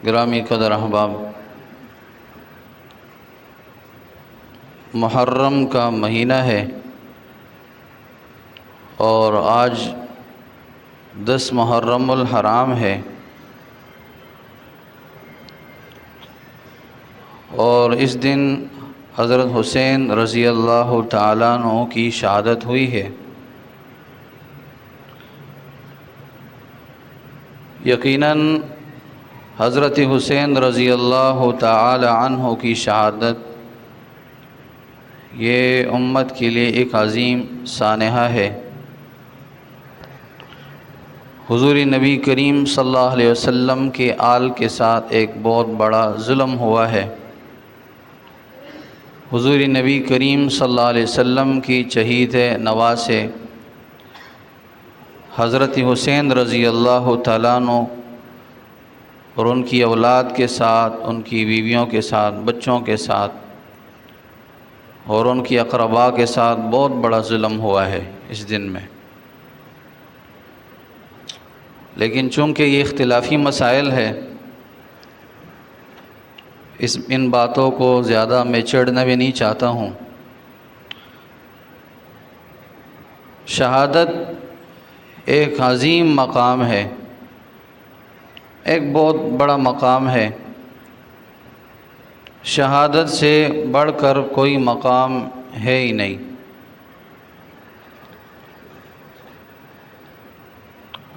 گرامی قدر احباب، محرم کا مہینہ ہے اور آج 10 محرم الحرام ہے، اور اس دن حضرت حسین رضی اللہ تعالیٰ عنہ کی شہادت ہوئی ہے۔ یقیناً حضرت حسین رضی اللہ تعالی عنہ کی شہادت یہ امت کے لیے ایک عظیم سانحہ ہے۔ حضور نبی کریم صلی اللہ علیہ وسلم کے آل کے ساتھ ایک بہت بڑا ظلم ہوا ہے۔ حضور نبی کریم صلی اللہ علیہ وسلم کی شہید نواسے حضرت حسین رضی اللہ تعالیٰ عنہ اور ان کی اولاد کے ساتھ، ان کی بیویوں کے ساتھ، بچوں کے ساتھ اور ان کی اقرباء کے ساتھ بہت بڑا ظلم ہوا ہے اس دن میں۔ لیکن چونکہ یہ اختلافی مسائل ہے، ان باتوں کو زیادہ میں چڑھنا بھی نہیں چاہتا ہوں۔ شہادت ایک عظیم مقام ہے، ایک بہت بڑا مقام ہے۔ شہادت سے بڑھ کر کوئی مقام ہے ہی نہیں۔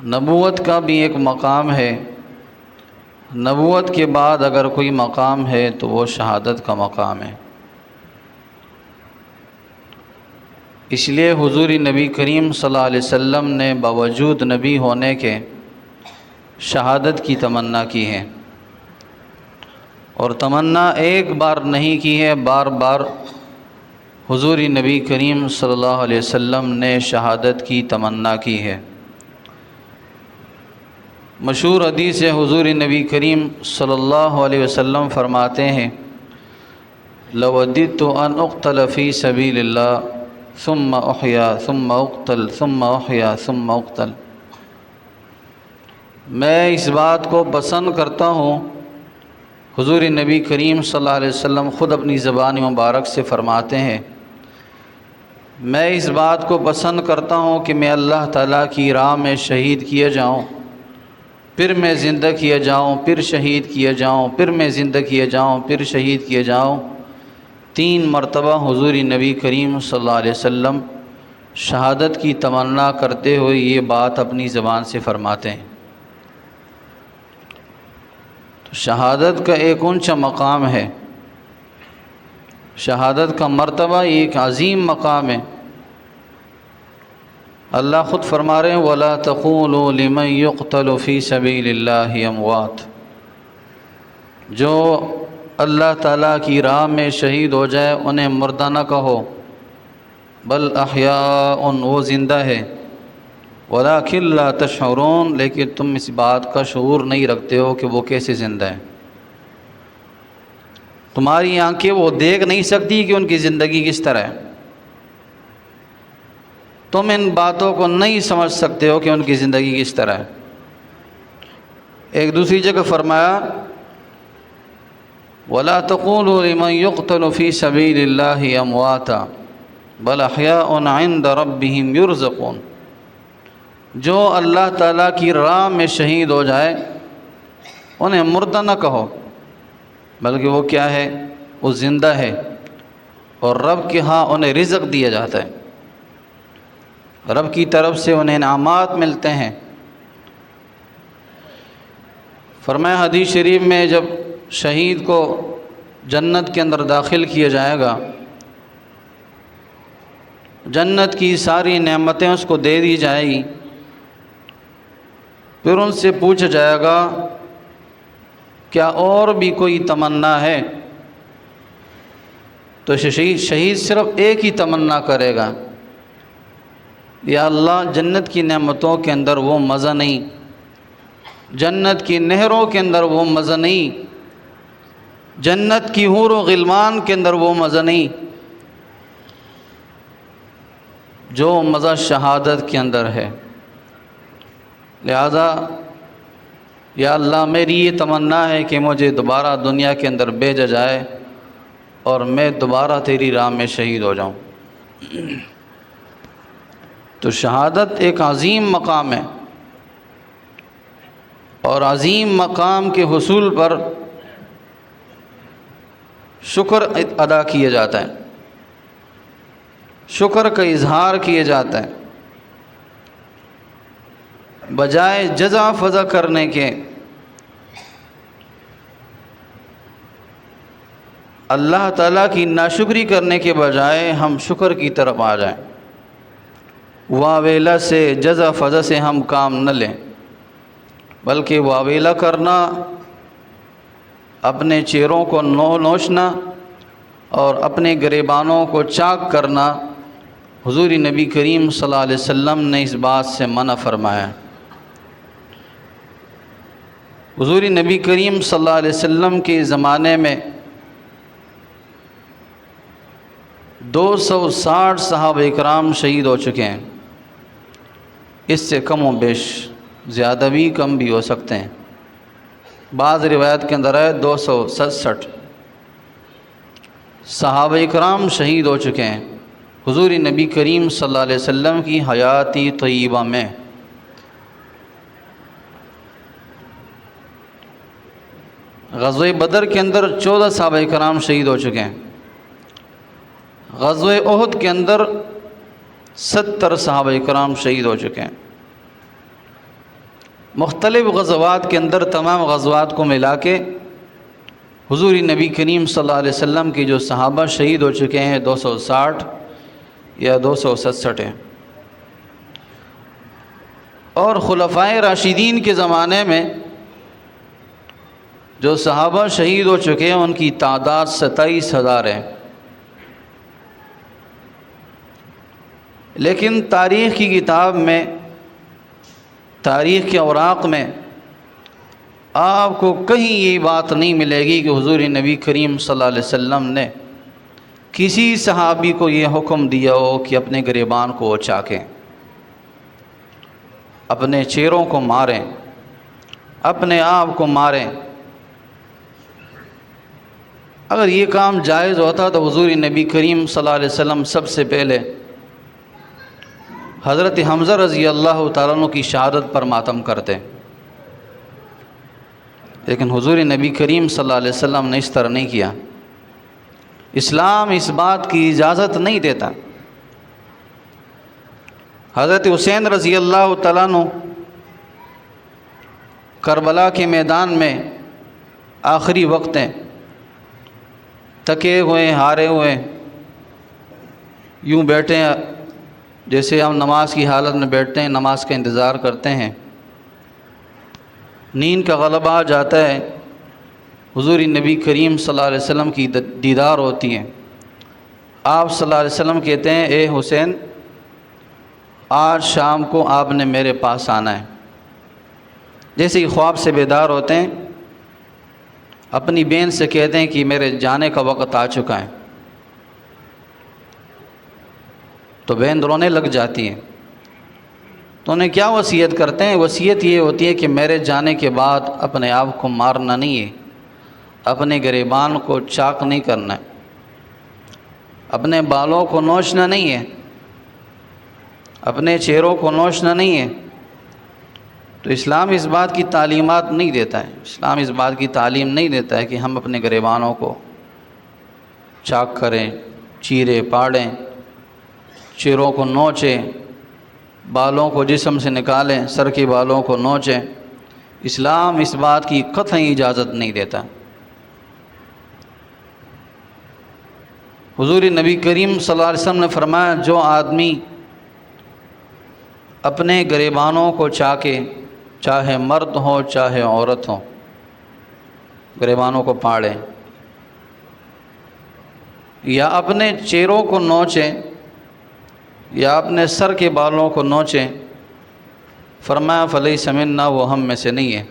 نبوت کا بھی ایک مقام ہے، نبوت کے بعد اگر کوئی مقام ہے تو وہ شہادت کا مقام ہے۔ اس لیے حضور نبی کریم صلی اللہ علیہ وسلم نے باوجود نبی ہونے کے شہادت کی تمنا کی ہے، اور تمنا ایک بار نہیں کی ہے، بار بار حضور نبی کریم صلی اللہ علیہ وسلم نے شہادت کی تمنا کی ہے۔ مشہور حدیث ہے، حضور نبی کریم صلی اللہ علیہ وسلم فرماتے ہیں: لوددت ان اقتل فی سبیل اللہ ثم احیا ثم اقتل ثم احیا ثم اقتل۔ میں اس بات کو پسند کرتا ہوں، حضور نبی کریم صلی اللہ علیہ وسلم خود اپنی زبان مبارک سے فرماتے ہیں، میں اس بات کو پسند کرتا ہوں کہ میں اللہ تعالیٰ کی راہ میں شہید کیا جاؤں، پھر میں زندہ کیا جاؤں، پھر شہید کیا جاؤں، پھر میں زندہ کیا جاؤں، پھر شہید کیا جاؤں۔ 3 مرتبہ حضور نبی کریم صلی اللہ علیہ وسلم شہادت کی تمنا کرتے ہوئے یہ بات اپنی زبان سے فرماتے ہیں۔ تو شہادت کا ایک اونچا مقام ہے، شہادت کا مرتبہ ایک عظیم مقام ہے۔ اللہ خود فرما رہے ہیں: وَلَا تَقُولُوا لِمَن يُقْتَلُ فِي سَبِيلِ اللَّهِ أَمْوَاتٌ۔ جو اللہ تعالیٰ کی راہ میں شہید ہو جائے انہیں مردہ نہ کہو، بل احیاء، وہ زندہ ہے، وَلَٰكِن لَا تَشْعُرُونَ، لیکن تم اس بات کا شعور نہیں رکھتے ہو کہ وہ کیسے زندہ ہے۔ تمہاری آنکھیں وہ دیکھ نہیں سکتی کہ ان کی زندگی کس طرح ہے، تم ان باتوں کو نہیں سمجھ سکتے ہو کہ ان کی زندگی کس طرح ہے۔ ایک دوسری جگہ فرمایا: وَلَا تَقُولُوا لِمَن يُقْتَلُ فِي سَبِيلِ اللَّهِ أَمْوَاتًا بَلْ أَحْيَاءٌ عِندَ رَبِّهِمْ يُرْزَقُونَ۔ جو اللہ تعالیٰ کی راہ میں شہید ہو جائے انہیں مردہ نہ کہو، بلکہ وہ کیا ہے؟ وہ زندہ ہے، اور رب کے ہاں انہیں رزق دیا جاتا ہے، رب کی طرف سے انہیں انعامات ملتے ہیں۔ فرمایا حدیث شریف میں جب شہید کو جنت کے اندر داخل کیا جائے گا، جنت کی ساری نعمتیں اس کو دے دی جائے گی، پھر ان سے پوچھا جائے گا کیا اور بھی کوئی تمنا ہے؟ تو شہید صرف ایک ہی تمنا کرے گا: یا اللہ، جنت کی نعمتوں کے اندر وہ مزہ نہیں، جنت کی نہروں کے اندر وہ مزہ نہیں، جنت کی حور و غلمان کے اندر وہ مزہ نہیں جو مزہ شہادت کے اندر ہے۔ لہذا یا اللہ میری یہ تمنا ہے کہ مجھے دوبارہ دنیا کے اندر بھیجا جائے اور میں دوبارہ تیری راہ میں شہید ہو جاؤں۔ تو شہادت ایک عظیم مقام ہے، اور عظیم مقام کے حصول پر شکر ادا کیا جاتا ہے، شکر کا اظہار کیا جاتا ہے، بجائے جزا فضا کرنے کے اللہ تعالیٰ کی ناشکری کرنے کے بجائے ہم شکر کی طرف آ جائیں، واویلا سے جزا فضا سے ہم کام نہ لیں، بلکہ واویلا کرنا، اپنے چہروں کو نوچنا اور اپنے گریبانوں کو چاک کرنا، حضور نبی کریم صلی اللہ علیہ وسلم نے اس بات سے منع فرمایا۔ حضور نبی کریم صلی اللہ علیہ وسلم کے زمانے میں 260 صحابہ اکرام شہید ہو چکے ہیں، اس سے کم و بیش، زیادہ بھی کم بھی ہو سکتے ہیں، بعض روایت کے اندر ہے 267 صحابہ اکرام شہید ہو چکے ہیں حضور نبی کریم صلی اللہ علیہ وسلم کی حیاتی طیبہ میں۔ غزوہ بدر کے اندر 14 صحابہ کرام شہید ہو چکے ہیں، غزوہ احد کے اندر 70 صحابہ کرام شہید ہو چکے ہیں۔ مختلف غزوات کے اندر تمام غزوات کو ملا کے حضور نبی کریم صلی اللہ علیہ وسلم کی جو صحابہ شہید ہو چکے ہیں 260 یا 267 ہیں، اور خلفائے راشدین کے زمانے میں جو صحابہ شہید ہو چکے ہیں ان کی تعداد 27,000 ہے۔ لیکن تاریخ کی کتاب میں، تاریخ کے اوراق میں آپ کو کہیں یہ بات نہیں ملے گی کہ حضور نبی کریم صلی اللہ علیہ وسلم نے کسی صحابی کو یہ حکم دیا ہو کہ اپنے گریبان کو چاکیں، اپنے چہروں کو ماریں، اپنے آپ کو ماریں۔ اگر یہ کام جائز ہوتا تو حضور نبی کریم صلی اللہ علیہ وسلم سب سے پہلے حضرت حمزہ رضی اللہ تعالیٰ عنہ کی شہادت پر ماتم کرتے، لیکن حضور نبی کریم صلی اللہ علیہ وسلم نے اس طرح نہیں کیا۔ اسلام اس بات کی اجازت نہیں دیتا۔ حضرت حسین رضی اللہ تعالیٰ عنہ کربلا کے میدان میں آخری وقتیں تھکے ہوئے، ہارے ہوئے، یوں بیٹھے ہیں جیسے ہم نماز کی حالت میں بیٹھتے ہیں، نماز کا انتظار کرتے ہیں، نیند کا غلبہ آ جاتا ہے، حضور نبی کریم صلی اللہ علیہ وسلم کی دیدار ہوتی ہے۔ آپ صلی اللہ علیہ وسلم کہتے ہیں، اے حسین، آج شام کو آپ نے میرے پاس آنا ہے۔ جیسے ہی خواب سے بیدار ہوتے ہیں، اپنی بہن سے کہتے ہیں کہ میرے جانے کا وقت آ چکا ہے، تو بہن رونے لگ جاتی ہیں۔ تو انہیں کیا وصیت کرتے ہیں؟ وصیت یہ ہوتی ہے کہ میرے جانے کے بعد اپنے آپ کو مارنا نہیں ہے، اپنے گریبان کو چاک نہیں کرنا ہے، اپنے بالوں کو نوچنا نہیں ہے، اپنے چہروں کو نوچنا نہیں ہے۔ تو اسلام اس بات کی تعلیمات نہیں دیتا ہے، اسلام اس بات کی تعلیم نہیں دیتا ہے کہ ہم اپنے گریبانوں کو چاک کریں، چیریں پاڑیں، چہروں کو نوچیں، بالوں کو جسم سے نکالیں، سر کے بالوں کو نوچیں۔ اسلام اس بات کی قطعی اجازت نہیں دیتا۔ حضور نبی کریم صلی اللہ علیہ وسلم نے فرمایا، جو آدمی اپنے گریبانوں کو چاکے، چاہے مرد ہو چاہے عورت ہو، گریبانوں کو پاڑیں یا اپنے چہروں کو نوچیں یا اپنے سر کے بالوں کو نوچیں، فرمایا فلیس منا، وہ ہم میں سے نہیں ہے۔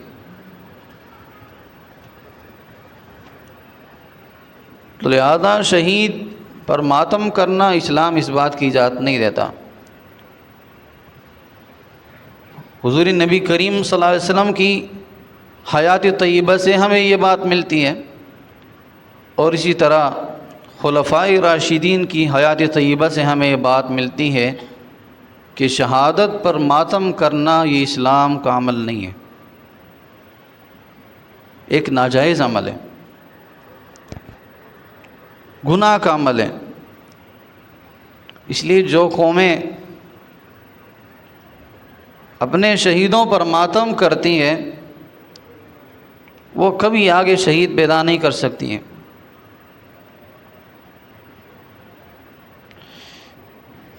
تو لہذا شہید پر ماتم کرنا اسلام اس بات کی اجازت نہیں دیتا۔ حضور نبی کریم صلی اللہ علیہ وسلم کی حیات طیبہ سے ہمیں یہ بات ملتی ہے، اور اسی طرح خلفائے راشدین کی حیات طیبہ سے ہمیں یہ بات ملتی ہے کہ شہادت پر ماتم کرنا یہ اسلام کا عمل نہیں ہے، ایک ناجائز عمل ہے، گناہ کا عمل ہے۔ اس لیے جو قومیں اپنے شہیدوں پر ماتم کرتی ہیں وہ کبھی آگے شہید پیدا نہیں کر سکتی ہیں۔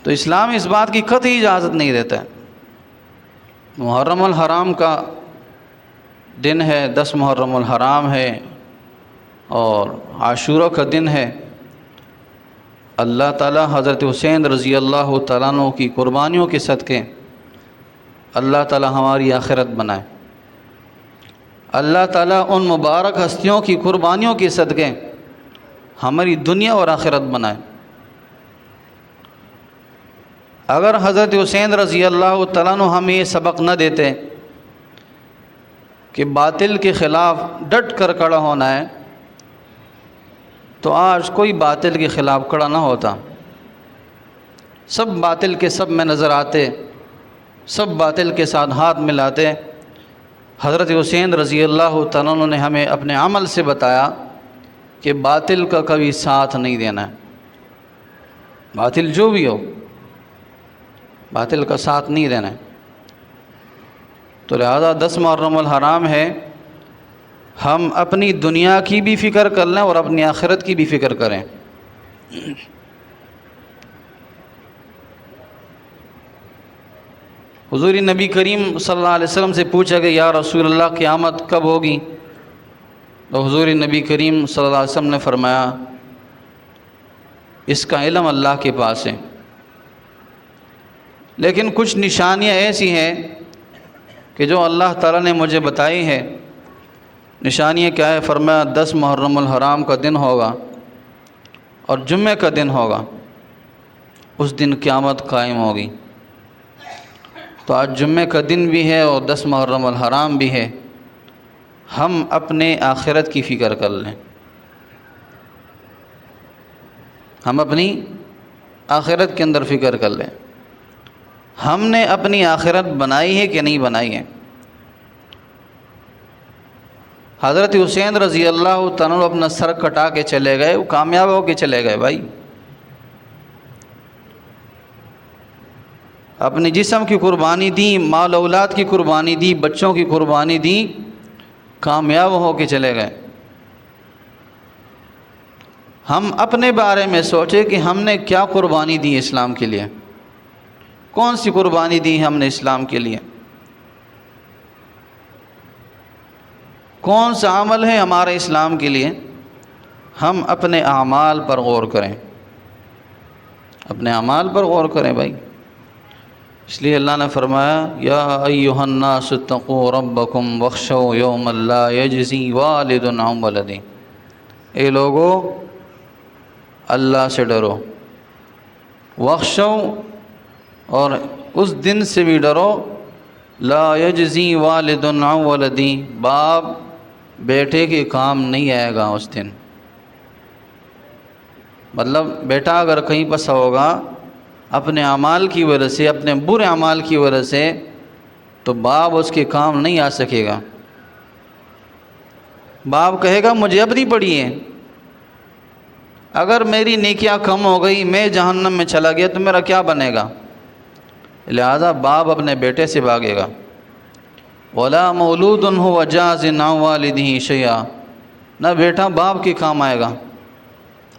تو اسلام اس بات کی قطعی اجازت نہیں دیتا ہے۔ محرم الحرام کا دن ہے، 10 محرم الحرام ہے، اور عاشورہ کا دن ہے۔ اللہ تعالیٰ حضرت حسین رضی اللہ تعالیٰ عنہ کی قربانیوں کے صدقے اللہ تعالیٰ ہماری آخرت بنائے، اللہ تعالیٰ ان مبارک ہستیوں کی قربانیوں کے صدقے ہماری دنیا اور آخرت بنائے۔ اگر حضرت حسین رضی اللہ تعالیٰ عنہ ہمیں یہ سبق نہ دیتے کہ باطل کے خلاف ڈٹ کر کھڑا ہونا ہے، تو آج کوئی باطل کے خلاف کھڑا نہ ہوتا۔ سب باطل کے سب میں نظر آتے، سب باطل کے ساتھ ہاتھ ملاتے۔ حضرت حسین رضی اللہ تعالیٰ عنہ نے ہمیں اپنے عمل سے بتایا کہ باطل کا کبھی ساتھ نہیں دینا ہے، باطل جو بھی ہو باطل کا ساتھ نہیں دینا ہے۔ تو لہذا 10 محرم الحرام ہے، ہم اپنی دنیا کی بھی فکر کر لیں اور اپنی آخرت کی بھی فکر کریں۔ حضور نبی کریم صلی اللہ علیہ وسلم سے پوچھا کہ یا رسول اللہ قیامت کب ہوگی؟ تو حضور نبی کریم صلی اللہ علیہ وسلم نے فرمایا اس کا علم اللہ کے پاس ہے، لیکن کچھ نشانیاں ایسی ہیں کہ جو اللہ تعالیٰ نے مجھے بتائی ہے۔ نشانیاں کیا ہے؟ فرمایا 10 محرم الحرام کا دن ہوگا اور جمعہ کا دن ہوگا، اس دن قیامت قائم ہوگی۔ تو آج جمعہ کا دن بھی ہے اور 10 محرم الحرام بھی ہے، ہم اپنے آخرت کی فکر کر لیں، ہم اپنی آخرت کے اندر فکر کر لیں۔ ہم نے اپنی آخرت بنائی ہے کہ نہیں بنائی ہے؟ حضرت حسین رضی اللہ تعالیٰ عنہ اپنا سر کٹا کے چلے گئے، وہ کامیاب ہو کے چلے گئے بھائی، اپنے جسم کی قربانی دی، مال اولاد کی قربانی دی، بچوں کی قربانی دی، کامیاب ہو کے چلے گئے۔ ہم اپنے بارے میں سوچے کہ ہم نے کیا قربانی دی اسلام کے لیے، کون سی قربانی دی ہم نے اسلام کے لیے، کون سا عمل ہے ہمارے اسلام کے لیے۔ ہم اپنے اعمال پر غور کریں، اپنے اعمال پر غور کریں بھائی۔ اس لیے اللہ نے فرمایا یا ایھا الناس اتقوا ربکم واخشوا یوما لا یجزی والد عن ولدہ، اے لوگو اللہ سے ڈرو، واخشوا اور اس دن سے بھی ڈرو، لا یجزی والد عن ولدہ، باپ بیٹے کے کام نہیں آئے گا اس دن۔ مطلب بیٹا اگر کہیں پھنسا ہوگا اپنے اعمال کی وجہ سے، اپنے برے اعمال کی وجہ سے، تو باپ اس کے کام نہیں آ سکے گا۔ باپ کہے گا مجھے اب نہیں پڑی ہے، اگر میری نیکیاں کم ہو گئی، میں جہنم میں چلا گیا تو میرا کیا بنے گا؟ لہذا باپ اپنے بیٹے سے بھاگے گا۔ وَلَا مَوْلُودٌ هُوَ جَازٍ عَنْ وَالِدِهِ شَيْئًا، نہ بیٹا باپ کے کام آئے گا۔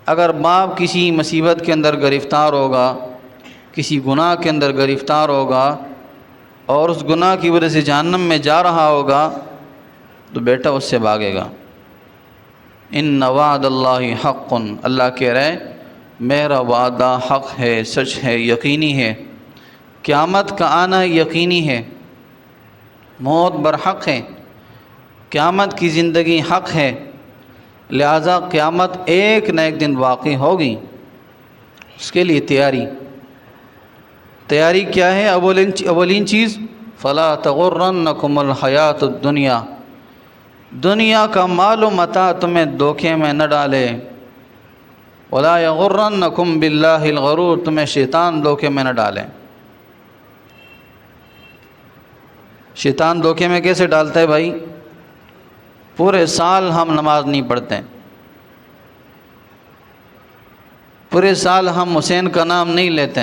اگر باپ کسی مصیبت کے اندر گرفتار ہوگا، کسی گناہ کے اندر گرفتار ہوگا اور اس گناہ کی وجہ سے جہنم میں جا رہا ہوگا تو بیٹا اس سے بھاگے گا۔ ان وعد اللہ حق، اللہ کہہ رہے میرا وعدہ حق ہے، سچ ہے، یقینی ہے۔ قیامت کا آنا یقینی ہے، موت برحق ہے، قیامت کی زندگی حق ہے، لہذا قیامت ایک نہ ایک دن واقع ہوگی۔ اس کے لیے تیاری کیا ہے؟ اولین چیز فلا تغرنکم الحیات الدنیا، دنیا کا مال و متاع تمہیں دھوکے میں نہ ڈالے، ولا یغرنکم باللہ الغرور، تمہیں شیطان دھوکے میں نہ ڈالے۔ شیطان دھوکے میں کیسے ڈالتا ہے بھائی؟ پورے سال ہم نماز نہیں پڑھتے، پورے سال ہم حسین کا نام نہیں لیتے،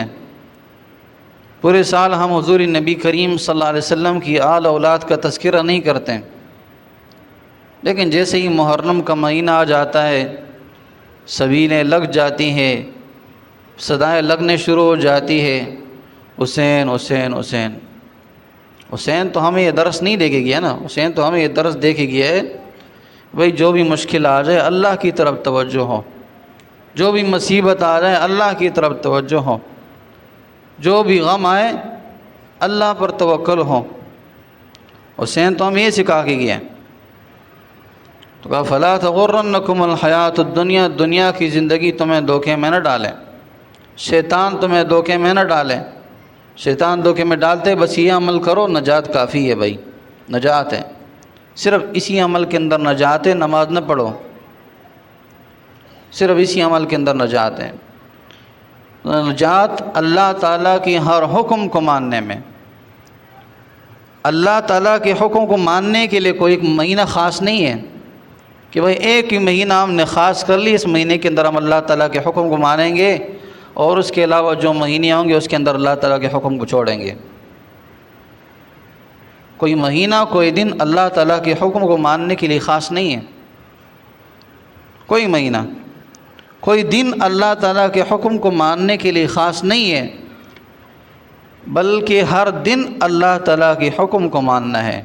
پورے سال ہم حضور نبی کریم صلی اللہ علیہ وسلم کی آل اولاد کا تذکرہ نہیں کرتے، لیکن جیسے ہی محرم کا مہینہ آ جاتا ہے، سبیلیں لگ جاتی ہیں، صدائیں لگنے شروع ہو جاتی ہے، حسین حسین حسین۔ حسین تو ہمیں یہ درس نہیں دے کے گیا نا، حسین تو ہمیں یہ درس دے کے گیا ہے بھئی جو بھی مشکل آ جائے اللہ کی طرف توجہ ہو، جو بھی مصیبت آ جائے اللہ کی طرف توجہ ہو، جو بھی غم آئے اللہ پر توکل ہو۔ حسین تو ہم یہ سکھا کے گیا ہے۔ تو کہا فلا تغرنکم الحیات الدنیا، دنیا کی زندگی تمہیں دھوکے میں نہ ڈالے، شیطان تمہیں دھوکے میں نہ ڈالے۔ شیطان دھوکے میں ڈالتے بس یہ عمل کرو، نجات کافی ہے بھائی، نجات ہے، صرف اسی عمل کے اندر نجات ہے، نماز نہ پڑھو، صرف اسی عمل کے اندر نجات ہے۔ نجات اللہ تعالیٰ کی ہر حکم کو ماننے میں۔ اللہ تعالیٰ کے حکم کو ماننے کے لیے کوئی ایک مہینہ خاص نہیں ہے کہ بھائی ایک ہی مہینہ ہم نے خاص کر لی، اس مہینے کے اندر ہم اللہ تعالیٰ کے حکم کو مانیں گے، اور اس کے علاوہ جو مہینے ہوں گے اس کے اندر اللہ تعالیٰ کے حکم کو چھوڑیں گے۔ کوئی مہینہ کوئی دن اللہ تعالیٰ کے حکم کو ماننے کے لیے خاص نہیں ہے، کوئی مہینہ کوئی دن اللہ تعالیٰ کے حکم کو ماننے کے لیے خاص نہیں ہے، بلکہ ہر دن اللہ تعالیٰ کے حکم کو ماننا ہے،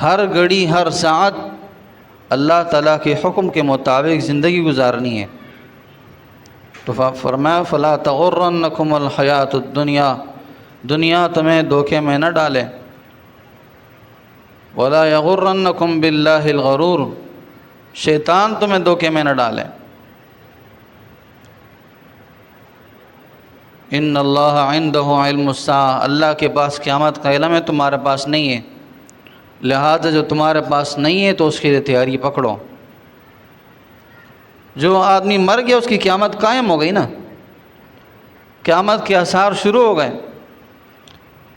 ہر گھڑی ہر ساعت اللہ تعالیٰ کے حکم کے مطابق زندگی گزارنی ہے۔ تو فرمایا فلا تغرنکم الحیات الدنیا، دنیا تمہیں دھوکے میں نہ ڈالے، ولا یغرنکم باللہ الغرور، شیطان تمہیں دھوکے میں نہ ڈالے۔ ان اللہ عندہ علم الساعہ، اللہ کے پاس قیامت کا علم ہے، تمہارے پاس نہیں ہے، لہذا جو تمہارے پاس نہیں ہے تو اس کے لیے تیاری پکڑو۔ جو آدمی مر گیا اس کی قیامت قائم ہو گئی نا، قیامت کے آثار شروع ہو گئے،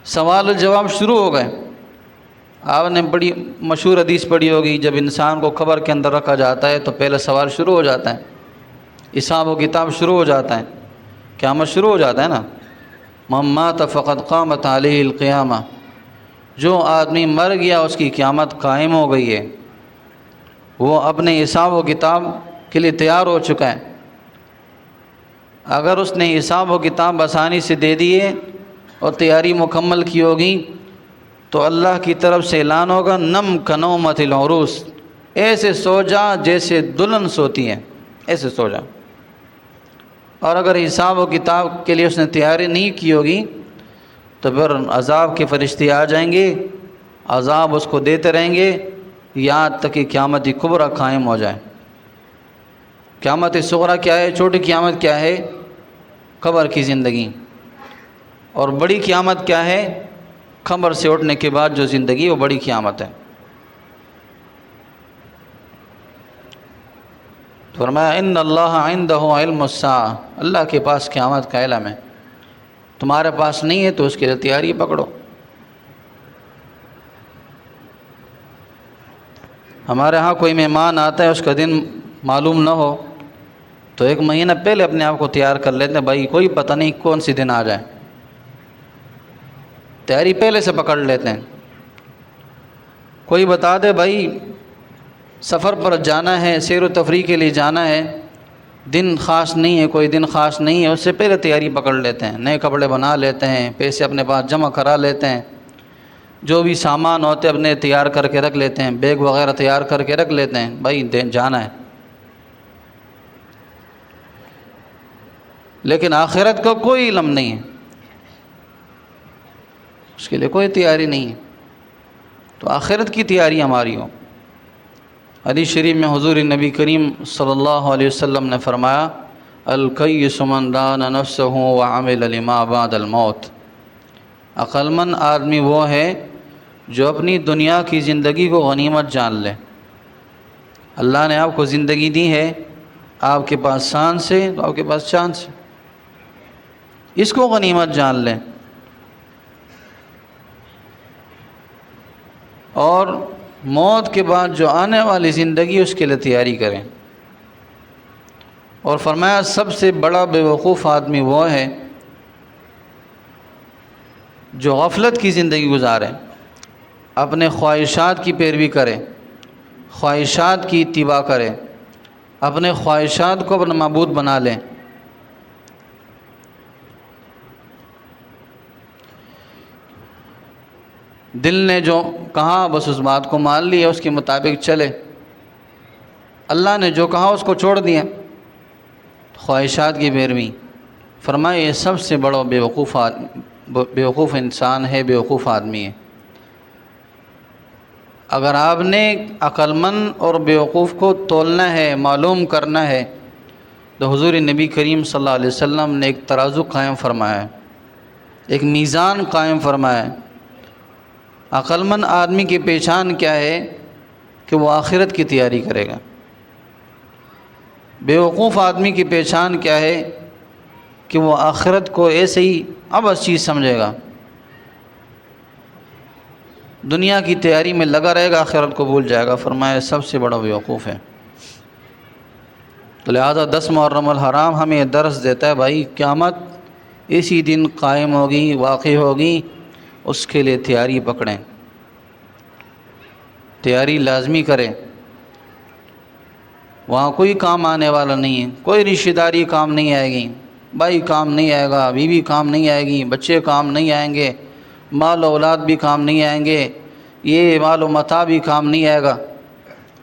سوال و جواب شروع ہو گئے۔ آپ نے بڑی مشہور حدیث پڑھی ہوگی، جب انسان کو قبر کے اندر رکھا جاتا ہے تو پہلے سوال شروع ہو جاتا ہے، حساب و کتاب شروع ہو جاتا ہے، قیامت شروع ہو جاتا ہے نا۔ من مات فقد قامت علیہ القیامہ، جو آدمی مر گیا اس کی قیامت قائم ہو گئی ہے، وہ اپنے حساب و کتاب کے لیے تیار ہو چکا ہے۔ اگر اس نے حساب و کتاب آسانی سے دے دیے اور تیاری مکمل کی ہوگی تو اللہ کی طرف سے اعلان ہوگا نم کنومت العروس، ایسے سو جا جیسے دلہن سوتی ہے، ایسے سو جا۔ اور اگر حساب و کتاب کے لیے اس نے تیاری نہیں کی ہوگی تو پھر عذاب کے فرشتے آ جائیں گے، عذاب اس کو دیتے رہیں گے یہاں تک کہ قیامت کبریٰ قائم ہو جائے۔ قیامت صغریٰ کیا ہے؟ چھوٹی قیامت کیا ہے؟ قبر کی زندگی۔ اور بڑی قیامت کیا ہے؟ قبر سے اٹھنے کے بعد جو زندگی، وہ بڑی قیامت ہے۔ فرمایا ان اللہ عندہ علم الساعہ، اللہ کے پاس قیامت کا علم ہے، تمہارے پاس نہیں ہے تو اس کے لیے تیاری پکڑو۔ ہمارے ہاں کوئی مہمان آتا ہے، اس کا دن معلوم نہ ہو تو ایک مہینہ پہلے اپنے آپ کو تیار کر لیتے ہیں، بھائی کوئی پتہ نہیں کون سی دن آ جائے، تیاری پہلے سے پکڑ لیتے ہیں۔ کوئی بتا دے بھائی سفر پر جانا ہے، سیر و تفریح کے لیے جانا ہے، دن خاص نہیں ہے، کوئی دن خاص نہیں ہے، اس سے پہلے تیاری پکڑ لیتے ہیں، نئے کپڑے بنا لیتے ہیں، پیسے اپنے پاس جمع کرا لیتے ہیں، جو بھی سامان ہوتے اپنے تیار کر کے رکھ لیتے ہیں، بیگ وغیرہ تیار کر کے رکھ لیتے ہیں، بھائی جانا ہے۔ لیکن آخرت کا کوئی علم نہیں ہے، اس کے لیے کوئی تیاری نہیں ہے، تو آخرت کی تیاری ہماری ہو۔ حدیث شریف میں حضور نبی کریم صلی اللہ علیہ وسلم نے فرمایا الکیس من دان نفسہ وعمل لما بعد الموت، عقل مند آدمی وہ ہے جو اپنی دنیا کی زندگی کو غنیمت جان لے، اللہ نے آپ کو زندگی دی ہے، آپ کے پاس سانس ہے تو آپ کے پاس چانس ہے، اس کو غنیمت جان لیں اور موت کے بعد جو آنے والی زندگی اس کے لیے تیاری کریں۔ اور فرمایا سب سے بڑا بیوقوف آدمی وہ ہے جو غفلت کی زندگی گزارے، اپنے خواہشات کی پیروی کرے، خواہشات کی اتباع کرے، اپنے خواہشات کو اپنا معبود بنا لیں۔ دل نے جو کہا بس اس بات کو مان لیا، اس کے مطابق چلے، اللہ نے جو کہا اس کو چھوڑ دیا، خواہشات کی پیروی۔ فرمایا یہ سب سے بڑا بیوقوف انسان ہے، بیوقوف آدمی ہے۔ اگر آپ نے عقل مند اور بیوقوف کو تولنا ہے، معلوم کرنا ہے، تو حضور نبی کریم صلی اللہ علیہ وسلم نے ایک ترازو قائم فرمایا ہے، ایک میزان قائم فرمایا ہے۔ عقل مند آدمی کی پہچان کیا ہے کہ وہ آخرت کی تیاری کرے گا، بیوقوف آدمی کی پہچان کیا ہے کہ وہ آخرت کو ایسے ہی ابس چیز سمجھے گا، دنیا کی تیاری میں لگا رہے گا، آخرت کو بھول جائے گا۔ فرمایا سب سے بڑا بیوقوف ہے۔ تو لہذا 10 محرم الحرام ہمیں درس دیتا ہے بھائی قیامت اسی دن قائم ہوگی، واقع ہوگی، اس کے لیے تیاری پکڑیں، تیاری لازمی کریں۔ وہاں کوئی کام آنے والا نہیں ہے، کوئی رشتہ داری کام نہیں آئے گی، بھائی کام نہیں آئے گا، بیوی کام نہیں آئے گی، بچے کام نہیں آئیں گے، مال و اولاد بھی کام نہیں آئیں گے، یہ مال و متاع بھی کام نہیں آئے گا۔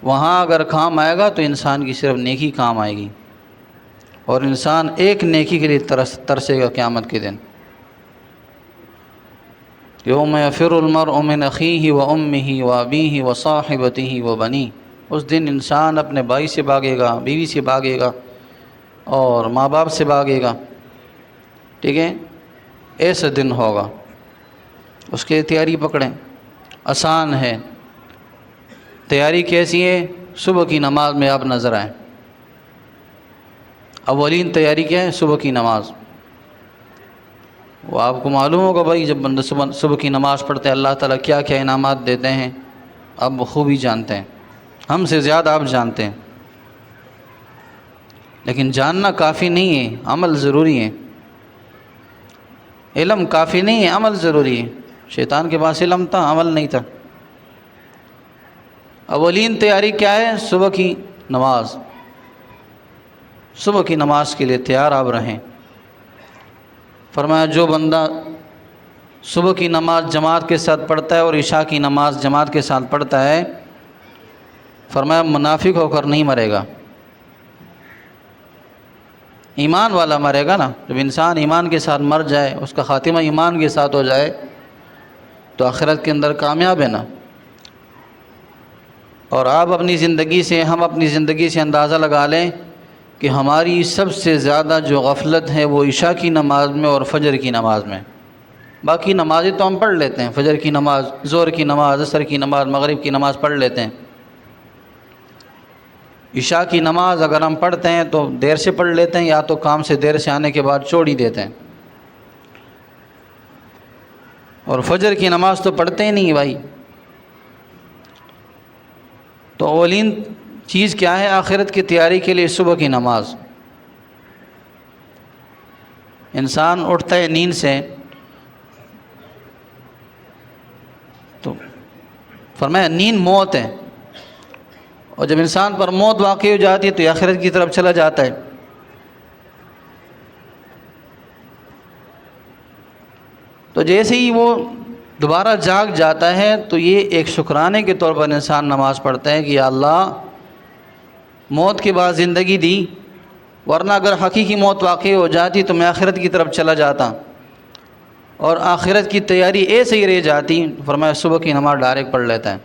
وہاں اگر کام آئے گا تو انسان کی صرف نیکی کام آئے گی، اور انسان ایک نیکی کے لیے ترسے گا قیامت کے دن۔ یوم یفر المرء من اخیہ وامہ وابیہ وصاحبتہ وبنیہ، اس دن انسان اپنے بھائی سے بھاگے گا، بیوی سے بھاگے گا اور ماں باپ سے بھاگے گا، ٹھیک ہے، ایسا دن ہوگا، اس کے تیاری پکڑیں۔ آسان ہے تیاری، کیسی ہے؟ صبح کی نماز میں آپ نظر آئیں، اولین تیاری کیا ہے؟ صبح کی نماز۔ وہ آپ کو معلوم ہوگا بھائی جب بندہ صبح کی نماز پڑھتے ہیں اللہ تعالیٰ کیا کیا انعامات دیتے ہیں، آپ بخوبی جانتے ہیں، ہم سے زیادہ آپ جانتے ہیں، لیکن جاننا کافی نہیں ہے، عمل ضروری ہے۔ علم کافی نہیں ہے، عمل ضروری ہے۔ شیطان کے پاس علم تھا، عمل نہیں تھا۔ اولین تیاری کیا ہے؟ صبح کی نماز۔ صبح کی نماز کے لیے تیار آپ رہیں۔ فرمایا جو بندہ صبح کی نماز جماعت کے ساتھ پڑھتا ہے اور عشاء کی نماز جماعت کے ساتھ پڑھتا ہے، فرمایا منافق ہو کر نہیں مرے گا، ایمان والا مرے گا نا۔ جب انسان ایمان کے ساتھ مر جائے، اس کا خاتمہ ایمان کے ساتھ ہو جائے تو آخرت کے اندر کامیاب ہے نا۔ اور آپ اپنی زندگی سے، ہم اپنی زندگی سے اندازہ لگا لیں کہ ہماری سب سے زیادہ جو غفلت ہے وہ عشاء کی نماز میں اور فجر کی نماز میں۔ باقی نمازیں تو ہم پڑھ لیتے ہیں، فجر کی نماز، ظہر کی نماز، عصر کی نماز، مغرب کی نماز پڑھ لیتے ہیں۔ عشاء کی نماز اگر ہم پڑھتے ہیں تو دیر سے پڑھ لیتے ہیں، یا تو کام سے دیر سے آنے کے بعد چھوڑ ہی دیتے ہیں۔ اور فجر کی نماز تو پڑھتے ہی نہیں بھائی۔ تو اولین چیز کیا ہے آخرت کی تیاری کے لیے؟ صبح کی نماز۔ انسان اٹھتا ہے نیند سے تو فرمایا نیند موت ہے، اور جب انسان پر موت واقع ہو جاتی ہے تو آخرت کی طرف چلا جاتا ہے۔ تو جیسے ہی وہ دوبارہ جاگ جاتا ہے تو یہ ایک شکرانے کے طور پر انسان نماز پڑھتا ہے کہ یا اللہ موت کے بعد زندگی دی، ورنہ اگر حقیقی موت واقع ہو جاتی تو میں آخرت کی طرف چلا جاتا اور آخرت کی تیاری ایسے ہی رہ جاتی۔ فرمایا صبح کی نماز ڈائریکٹ پڑھ لیتا ہے۔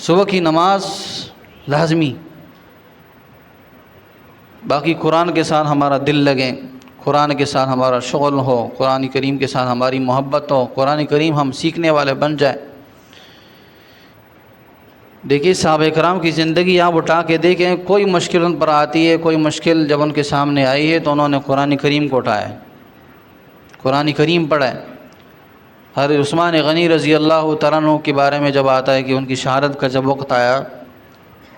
صبح کی نماز لازمی۔ باقی قرآن کے ساتھ ہمارا دل لگے، قرآن کے ساتھ ہمارا شغل ہو، قرآن کریم کے ساتھ ہماری محبت ہو، قرآن کریم ہم سیکھنے والے بن جائے، دیکھیے صحابہ کرام کی زندگی آپ اٹھا کے دیکھیں، کوئی مشکل ان پر آتی ہے، کوئی مشکل جب ان کے سامنے آئی ہے تو انہوں نے قرآن کریم کو اٹھایا ہے، قرآن کریم پڑھا ہے۔ حضرت عثمان غنی رضی اللہ تعالیٰ عنہ کے بارے میں جب آتا ہے کہ ان کی شہادت کا جب وقت آیا،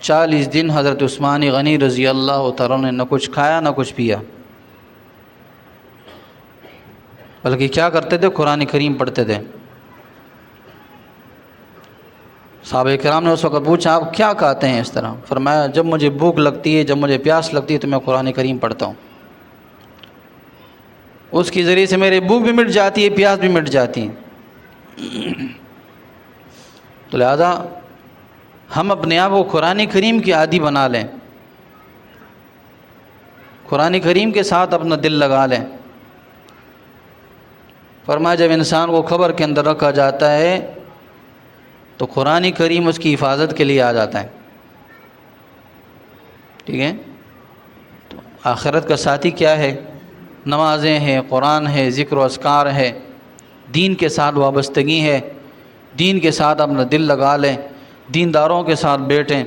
40 دن حضرت عثمان غنی رضی اللہ تعالیٰ نے نہ کچھ کھایا نہ کچھ پیا، بلکہ کیا کرتے تھے؟ قرآن کریم پڑھتے تھے۔ صحابہ کرام نے اس وقت پوچھا آپ کیا کہتے ہیں اس طرح؟ فرمایا جب مجھے بھوک لگتی ہے، جب مجھے پیاس لگتی ہے تو میں قرآن کریم پڑھتا ہوں، اس کے ذریعے سے میری بھوک بھی مٹ جاتی ہے، پیاس بھی مٹ جاتی ہے۔ تو لہذا ہم اپنے آپ کو قرآن کریم کی عادی بنا لیں، قرآن کریم کے ساتھ اپنا دل لگا لیں۔ فرمایا جب انسان کو قبر کے اندر رکھا جاتا ہے تو قرآن کریم اس کی حفاظت کے لیے آ جاتا ہے، ٹھیک ہے؟ تو آخرت کا ساتھی کیا ہے؟ نمازیں ہیں، قرآن ہے، ذکر و اذکار ہے، دین کے ساتھ وابستگی ہے، دین کے ساتھ اپنا دل لگا لیں، دینداروں کے ساتھ بیٹھیں،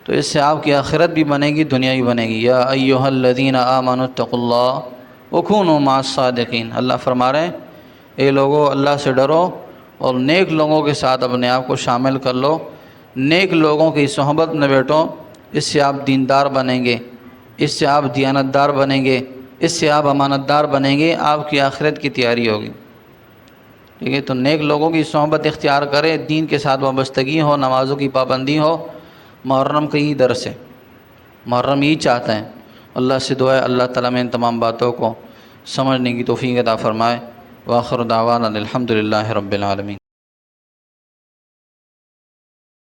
تو اس سے آپ کی آخرت بھی بنے گی، دنیا بھی بنے گی۔ یا ایھا الذین آمنوا اتقوا اللہ وکونوا مع الصادقین، اللہ فرما رہے ہیں اے لوگو اللہ سے ڈرو اور نیک لوگوں کے ساتھ اپنے آپ کو شامل کر لو، نیک لوگوں کی صحبت میں بیٹھو، اس سے آپ دیندار بنیں گے، اس سے آپ دیانتدار بنیں گے، اس سے آپ امانتدار بنیں گے، آپ کی آخرت کی تیاری ہوگی، ٹھیک ہے؟ تو نیک لوگوں کی صحبت اختیار کرے، دین کے ساتھ وابستگی ہو، نمازوں کی پابندی ہو، محرم کی در سے، محرم یہی چاہتا ہے۔ اللہ سے دعا ہے اللہ تعالیٰ میں ان تمام باتوں کو سمجھنے کی توفیق عطا فرمائے۔ وآخر دعوانا الحمد للہ رب العالمین۔